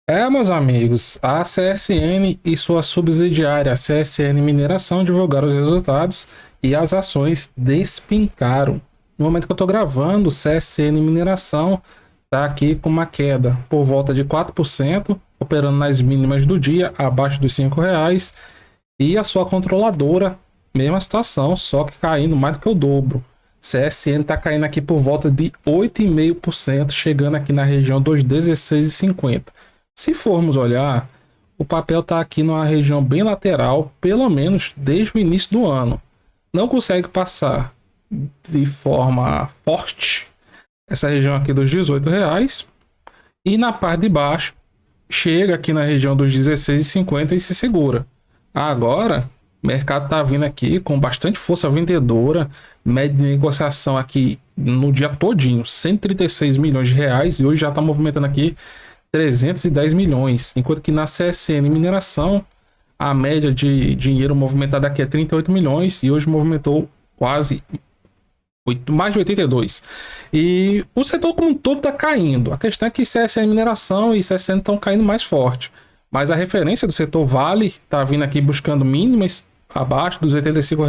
Meus amigos, a CSN e sua subsidiária, a CSN Mineração, divulgaram os resultados e as ações despencaram. No momento que eu estou gravando, o CSN Mineração está aqui com uma queda por volta de 4%, operando nas mínimas do dia, abaixo dos R$ 5. E a sua controladora, mesma situação, só que caindo mais do que o dobro. CSN está caindo aqui por volta de 8,5%, chegando aqui na região dos 16,50. Se formos olhar, o papel está aqui numa região bem lateral, pelo menos desde o início do ano. Não consegue passar de forma forte essa região aqui dos R$ 18. E na parte de baixo, chega aqui na região dos 16,50 e se segura. Agora, o mercado está vindo aqui com bastante força vendedora, média de negociação aqui no dia todinho, 136 milhões de reais, e hoje já está movimentando aqui 310 milhões, enquanto que na CSN Mineração a média de dinheiro movimentado aqui é 38 milhões e hoje movimentou quase mais de 82. E o setor como um todo está caindo. A questão é que CSN Mineração e CSN estão caindo mais forte, mas a referência do setor Vale está vindo aqui buscando mínimas abaixo dos R$ 85,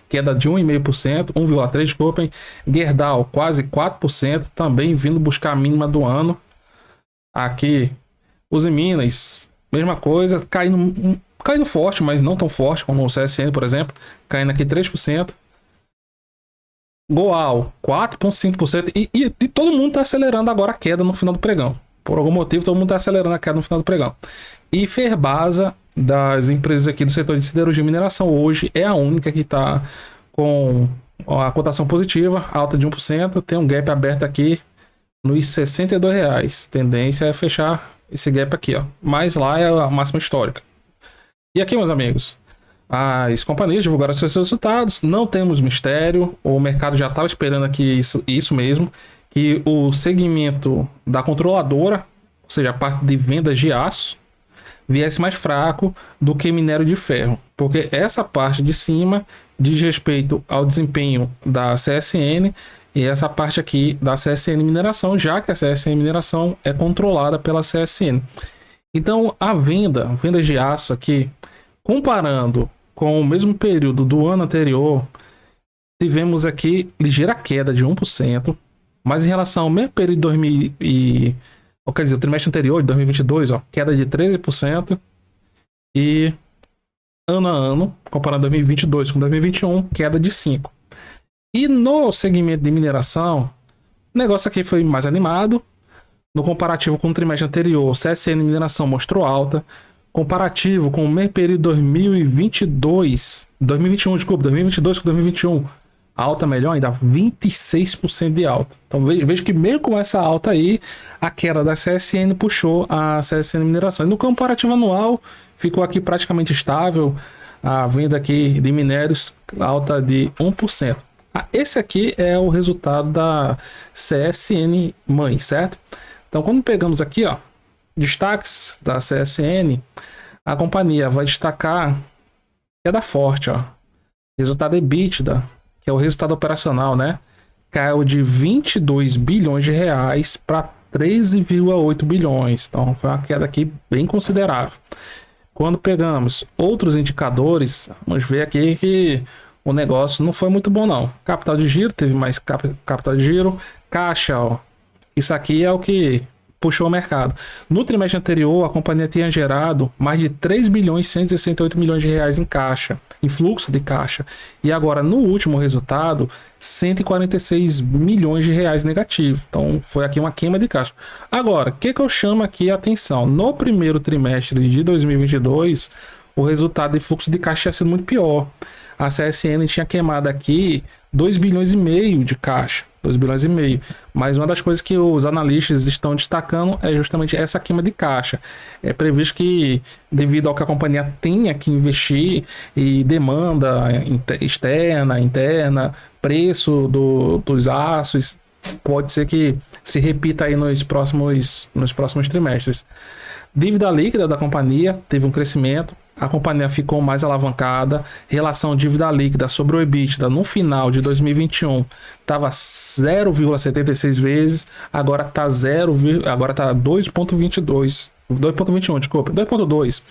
queda de 1,5%, 1,3%, desculpem. Gerdau quase 4%, também vindo buscar a mínima do ano. Aqui, os Minas, mesma coisa, caindo forte, mas não tão forte como o CSN, por exemplo, caindo aqui 3%. Goal, 4,5%. E todo mundo está acelerando agora a queda no final do pregão. Por algum motivo, todo mundo está acelerando a queda no final do pregão. E Ferbasa, das empresas aqui do setor de siderurgia e mineração, hoje é a única que está com a cotação positiva, alta de 1%. Tem um gap aberto aqui nos R$ 62. Tendência é fechar esse gap aqui, ó. Mas lá é a máxima histórica. E aqui, meus amigos, as companhias divulgaram seus resultados. Não temos mistério. O mercado já estava esperando aqui isso mesmo, que o segmento da controladora, ou seja, a parte de vendas de aço, viesse mais fraco do que minério de ferro, porque essa parte de cima diz respeito ao desempenho da CSN e essa parte aqui da CSN Mineração, já que a CSN Mineração é controlada pela CSN. Então, vendas de aço aqui, comparando com o mesmo período do ano anterior, tivemos aqui ligeira queda de 1%, mas em relação ao mesmo período de 2000 quer dizer, o trimestre anterior, de 2022, ó, queda de 13%, e ano a ano, comparando 2022 com 2021, queda de 5%. E no segmento de mineração, o negócio aqui foi mais animado. No comparativo com o trimestre anterior, CSN Mineração mostrou alta. Comparativo com o mesmo período 2022 com 2021, alta melhor ainda, 26% de alta. Então veja que mesmo com essa alta aí, a queda da CSN puxou a CSN Mineração. E no comparativo anual, ficou aqui praticamente estável. A venda aqui de minérios, alta de 1%. Esse aqui é o resultado da CSN mãe, certo? Então, quando pegamos aqui, ó, destaques da CSN, a companhia vai destacar queda forte, ó. Resultado EBITDA, que é o resultado operacional, né? Caiu de 22 bilhões de reais para 13,8 bilhões. Então, foi uma queda aqui bem considerável. Quando pegamos outros indicadores, vamos ver aqui que o negócio não foi muito bom, não. Capital de giro, teve mais capital de giro. Caixa, ó. Isso aqui é o que puxou o mercado. No trimestre anterior, a companhia tinha gerado mais de 3 bilhões e 168 milhões de reais em caixa, em fluxo de caixa. E agora, no último resultado, 146 milhões de reais negativo. Então, foi aqui uma queima de caixa. Agora, o que eu chamo aqui a atenção? No primeiro trimestre de 2022, o resultado de fluxo de caixa tinha sido muito pior. A CSN tinha queimado aqui 2 bilhões e meio de caixa. 2 bilhões e meio. Mas uma das coisas que os analistas estão destacando é justamente essa queima de caixa. É previsto que, devido ao que a companhia tenha que investir e demanda externa, interna, preço dos aços, pode ser que se repita aí nos próximos trimestres. Dívida líquida da companhia teve um crescimento. a companhia ficou mais alavancada, relação dívida líquida sobre o EBITDA no final de 2021 estava 0,76 vezes, agora está agora tá 2,21, desculpa, 2,2.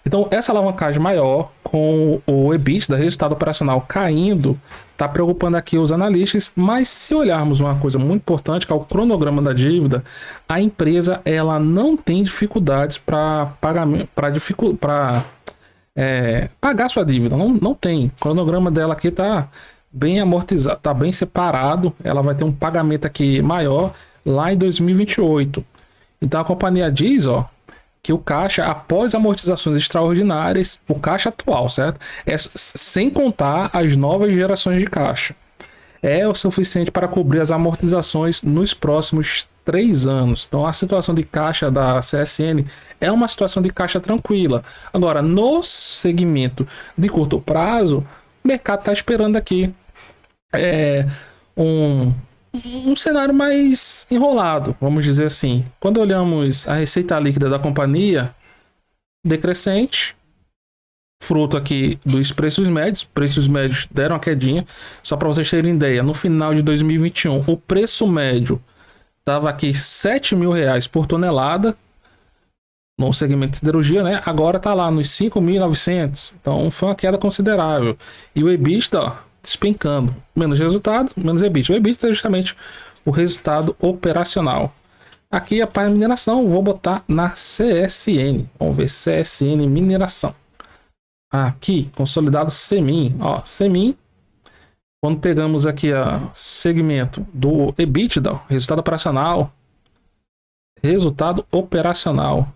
Então, essa alavancagem maior, com o EBITDA, resultado operacional, caindo, está preocupando aqui os analistas, mas se olharmos uma coisa muito importante, que é o cronograma da dívida, a empresa ela não tem dificuldades para pagamento, para pagar sua dívida, não tem. O cronograma dela aqui está bem amortizado, está bem separado, ela vai ter um pagamento aqui maior lá em 2028. Então, a companhia diz, que o caixa, após amortizações extraordinárias, o caixa atual, certo? Sem contar as novas gerações de caixa. É o suficiente para cobrir as amortizações nos próximos 3 anos. Então, a situação de caixa da CSN é uma situação de caixa tranquila. Agora, no segmento de curto prazo, o mercado está esperando aqui um cenário mais enrolado, vamos dizer assim. Quando olhamos a receita líquida da companhia, decrescente, fruto aqui dos preços médios deram uma quedinha. Só para vocês terem ideia, no final de 2021, o preço médio estava aqui R$7.000 por tonelada, no segmento de siderurgia, né? Agora está lá nos 5.900, então foi uma queda considerável. E o EBITDA, despencando, menos resultado, menos EBITDA. O EBITDA é justamente o resultado operacional. Aqui a parte de mineração, vou botar na CSN. Vamos ver, CSN Mineração. Aqui, consolidado Semin. Semin, quando pegamos aqui o segmento do EBITDA, resultado operacional.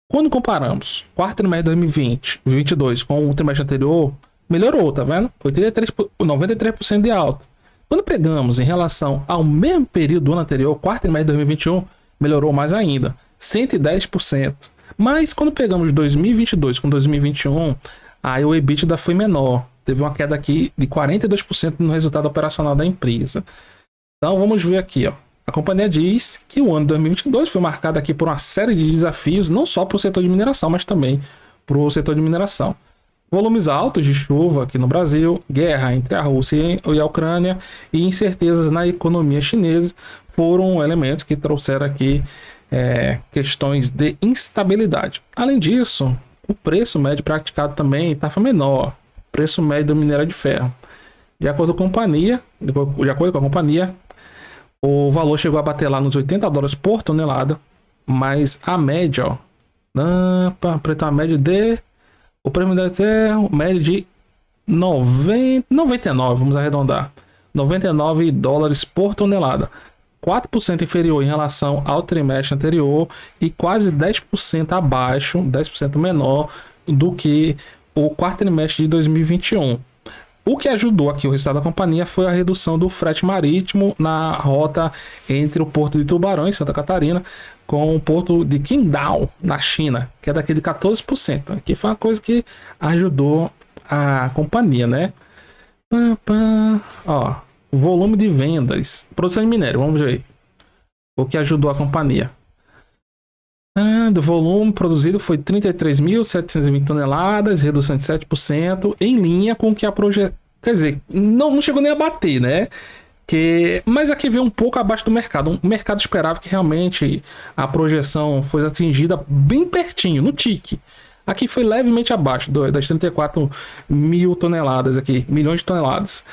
Quando comparamos quarto trimestre de 2022 com o trimestre anterior, melhorou, tá vendo? 93% de alta. Quando pegamos em relação ao mesmo período do ano anterior, quarto trimestre de 2021, melhorou mais ainda, 110%. Mas quando pegamos 2022 com 2021, aí o EBITDA foi menor. Teve uma queda aqui de 42% no resultado operacional da empresa. Então vamos ver aqui, A companhia diz que o ano de 2022 foi marcado aqui por uma série de desafios, não só para o setor de mineração, mas também para o setor de mineração. Volumes altos de chuva aqui no Brasil, guerra entre a Rússia e a Ucrânia e incertezas na economia chinesa foram elementos que trouxeram aqui questões de instabilidade. Além disso, o preço médio praticado também estava menor, preço médio do minério de ferro. De acordo com a companhia, o valor chegou a bater lá nos $80 por tonelada, mas a média, a média de... O prêmio deve ter média de 99, vamos arredondar, $99 por tonelada. 4% inferior em relação ao trimestre anterior e quase 10% abaixo, 10% menor do que o quarto trimestre de 2021. O que ajudou aqui o resultado da companhia foi a redução do frete marítimo na rota entre o porto de Tubarão, em Santa Catarina, com o porto de Qingdao, na China, que é daqui de 14%. Aqui foi uma coisa que ajudou a companhia, né? Volume de vendas, produção de minério, vamos ver o que ajudou a companhia. Do volume produzido foi 33.720 toneladas, redução de 7%, em linha com o que a projeção... Quer dizer, não chegou nem a bater, né? Mas aqui veio um pouco abaixo do mercado. O mercado esperava que realmente a projeção fosse atingida bem pertinho, no tique. Aqui foi levemente abaixo das 34 mil toneladas aqui, milhões de toneladas.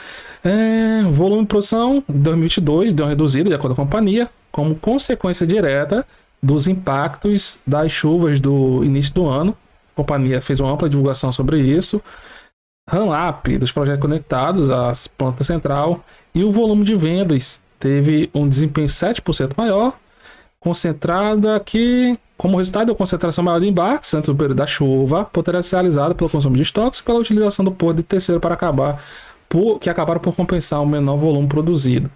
Volume de produção em 2022 deu uma reduzida, de acordo com a companhia, como consequência direta dos impactos das chuvas do início do ano. A companhia fez uma ampla divulgação sobre isso. Run-up dos projetos conectados à planta central. E o volume de vendas teve um desempenho 7% maior, concentrado aqui como resultado da concentração maior de embarques antes do período da chuva, potencializado pelo consumo de estoques e pela utilização do porto de terceiro que acabaram por compensar o menor volume produzido.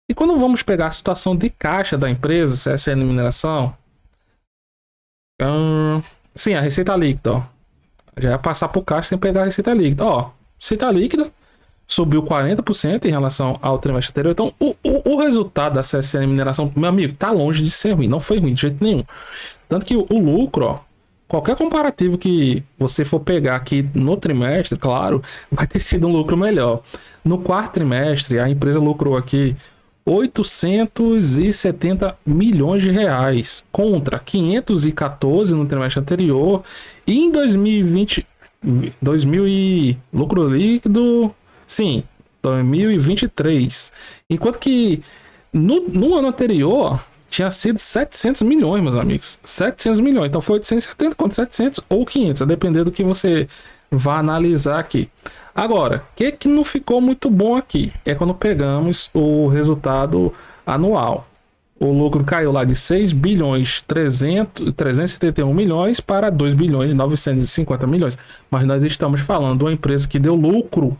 E quando vamos pegar a situação de caixa da empresa, CSN Mineração, sim, a receita líquida, já ia passar por caixa sem pegar a receita líquida. Receita líquida subiu 40% em relação ao trimestre anterior. Então, o resultado da CSN Mineração, meu amigo, tá longe de ser ruim. Não foi ruim de jeito nenhum. Tanto que o lucro qualquer comparativo que você for pegar aqui no trimestre, claro, vai ter sido um lucro melhor. No quarto trimestre, a empresa lucrou aqui 870 milhões de reais contra 514 no trimestre anterior, e em 2020, lucro líquido, sim, 2023. Enquanto que no ano anterior tinha sido 700 milhões, meus amigos. 700 milhões. Então foi 870 contra 700 ou 500, a depender do que você vá analisar aqui. Agora, o que não ficou muito bom aqui é quando pegamos o resultado anual. O lucro caiu lá de 6 bilhões 371 milhões para 2 bilhões 950 milhões. Mas nós estamos falando de uma empresa que deu lucro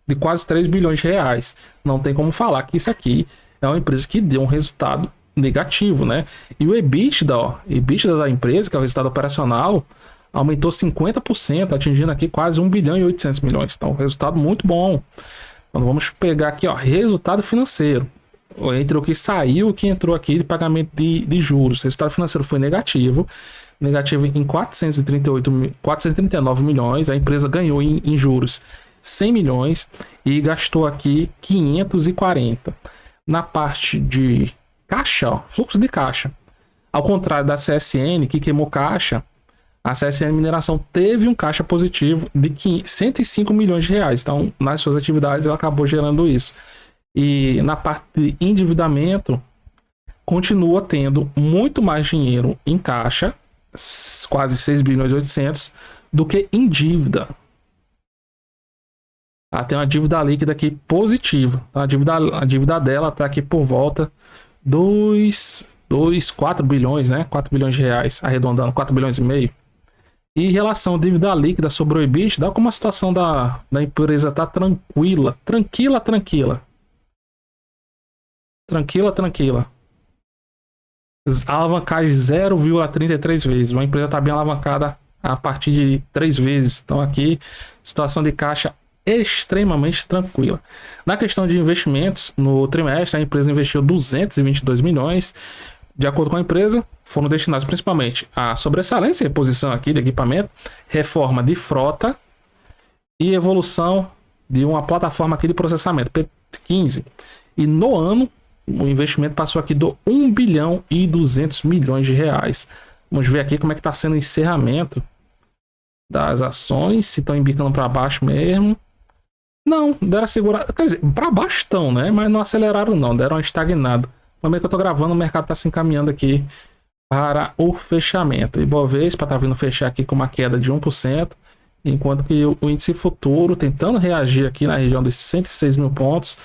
de quase 3 bilhões de reais. Não tem como falar que isso aqui é uma empresa que deu um resultado negativo, né? E o EBITDA, EBITDA da empresa, que é o resultado operacional, aumentou 50%, atingindo aqui quase 1 bilhão e 800 milhões. Então, resultado muito bom. Então, vamos pegar aqui, resultado financeiro. Entre o que saiu e o que entrou aqui de pagamento de juros. O resultado financeiro foi negativo em 439 milhões. A empresa ganhou em juros 100 milhões e gastou aqui 540. Na parte de caixa, fluxo de caixa, ao contrário da CSN, que queimou caixa, a CSN Mineração teve um caixa positivo de 105 milhões de reais. Então, nas suas atividades, ela acabou gerando isso. E na parte de endividamento, continua tendo muito mais dinheiro em caixa, quase 6 bilhões e 800, do que em dívida. Ela tem uma dívida líquida aqui positiva. Tá? A dívida dela está aqui por volta dos 4 bilhões, né? 4 bilhões de reais, arredondando, 4 bilhões e meio. E em relação à dívida líquida sobre o EBITDA, dá como a situação da empresa está tranquila. Alavancagem 0,33 vezes. Uma empresa está bem alavancada a partir de 3 vezes. Então aqui, situação de caixa extremamente tranquila. Na questão de investimentos, no trimestre, a empresa investiu 222 milhões. De acordo com a empresa, foram destinados principalmente a sobressalência e reposição aqui de equipamento, reforma de frota e evolução de uma plataforma aqui de processamento, P15. E no ano, o investimento passou aqui do 1 bilhão e 200 milhões de reais. Vamos ver aqui como é que está sendo o encerramento das ações, se estão embicando para baixo mesmo. Não, deram segurada, quer dizer, para baixo estão, né? Mas não aceleraram não, deram uma estagnada. No momento que eu tô gravando, o mercado está se encaminhando aqui para o fechamento. O Ibovespa tá vindo fechar aqui com uma queda de 1%, enquanto que o índice futuro, tentando reagir aqui na região dos 106 mil pontos,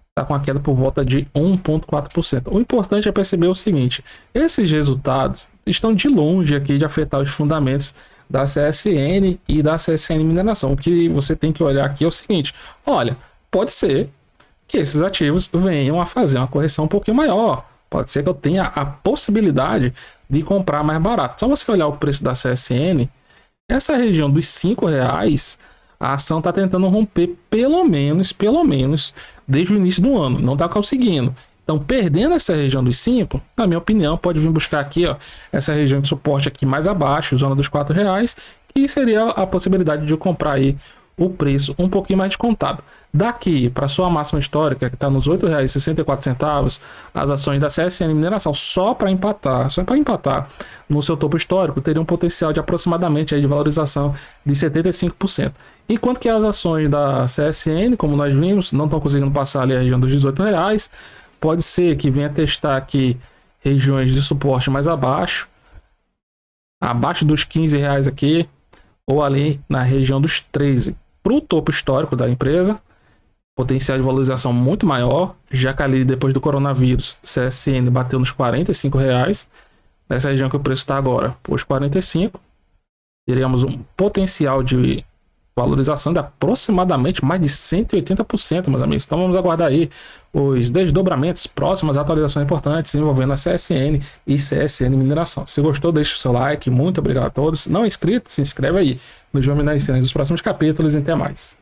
está com uma queda por volta de 1,4%. O importante é perceber o seguinte: esses resultados estão de longe aqui de afetar os fundamentos da CSN e da CSN Mineração. O que você tem que olhar aqui é o seguinte: olha, pode ser que esses ativos venham a fazer uma correção um pouquinho maior. Pode ser que eu tenha a possibilidade de comprar mais barato. Só você olhar o preço da CSN, essa região dos R$5, a ação está tentando romper pelo menos, desde o início do ano. Não está conseguindo. Então, perdendo essa região dos 5, na minha opinião, pode vir buscar aqui, essa região de suporte aqui mais abaixo, zona dos R$4, que seria a possibilidade de eu comprar aí o preço um pouquinho mais descontado. Daqui para sua máxima histórica, que está nos R$ 8,64, as ações da CSN Mineração, só para empatar no seu topo histórico, teria um potencial de aproximadamente aí de valorização de 75%. Enquanto que as ações da CSN, como nós vimos, não estão conseguindo passar ali a região dos R$18, pode ser que venha testar aqui regiões de suporte mais abaixo dos R$15 aqui, ou ali na região dos 13. Para o topo histórico da empresa, potencial de valorização muito maior, já que ali depois do coronavírus, CSN bateu nos R$45, nessa região que o preço está agora, os 45, teríamos um potencial de valorização de aproximadamente mais de 180%, meus amigos. Então vamos aguardar aí os desdobramentos, próximas atualizações importantes envolvendo a CSN e CSN Mineração. Se gostou, deixe o seu like. Muito obrigado a todos. Não é inscrito, se inscreve aí. Nos vemos nas cenas dos próximos capítulos e até mais.